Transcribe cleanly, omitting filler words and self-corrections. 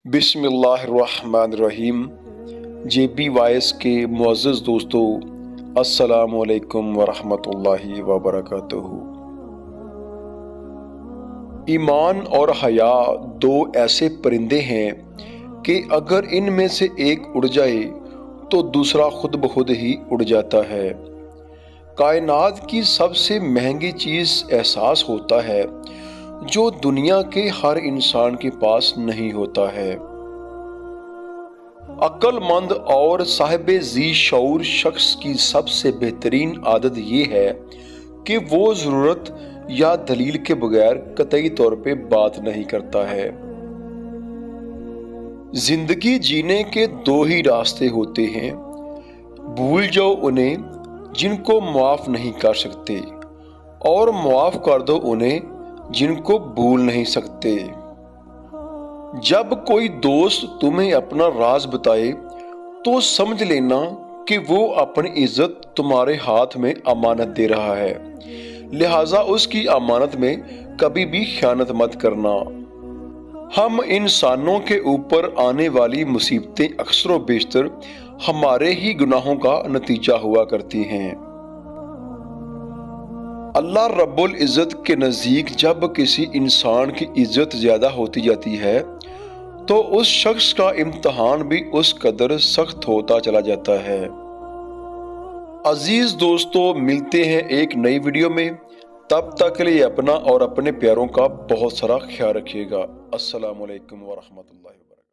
बिस्मिल्लाहिर्रहमानिर्रहीम। JB voice के मुअज़्ज़ज़ दोस्तों, अस्सलामु अलैकुम वरहमतुल्लाहि वबरकातुहू। ईमान और हया दो ऐसे परिंदे हैं कि अगर इनमें से एक उड़ जाए तो दूसरा खुद बखुद ही उड़ जाता है। कायनात की सबसे महंगी चीज़ एहसास होता है जो दुनिया के हर इंसान के पास नहीं होता है। अक्लमंद और साहिब जी शऊर शख्स की सबसे बेहतरीन आदत ये है कि वो ज़रूरत या दलील के बगैर कतई तौर पे बात नहीं करता है। जिंदगी जीने के दो ही रास्ते होते हैं, भूल जाओ उन्हें जिनको माफ़ नहीं कर सकते और माफ़ कर दो उन्हें जिनको भूल नहीं सकते। जब कोई दोस्त तुम्हें अपना राज बताए तो समझ लेना कि वो अपनी इज्जत तुम्हारे हाथ में अमानत दे रहा है, लिहाजा उसकी अमानत में कभी भी खयानत मत करना। हम इंसानों के ऊपर आने वाली मुसीबतें अक्सर व बेशतर हमारे ही गुनाहों का नतीजा हुआ करती हैं। अल्लाह रब्बुल इज़्ज़त के नज़दीक जब किसी इंसान की इज्जत ज़्यादा होती जाती है तो उस शख्स का इम्तहान भी उस कदर सख्त होता चला जाता है। अजीज दोस्तों, मिलते हैं एक नई वीडियो में। तब तक के लिए अपना और अपने प्यारों का बहुत सारा ख्याल रखिएगा। अस्सलामु अलैकुम वरहमतुल्लाहि।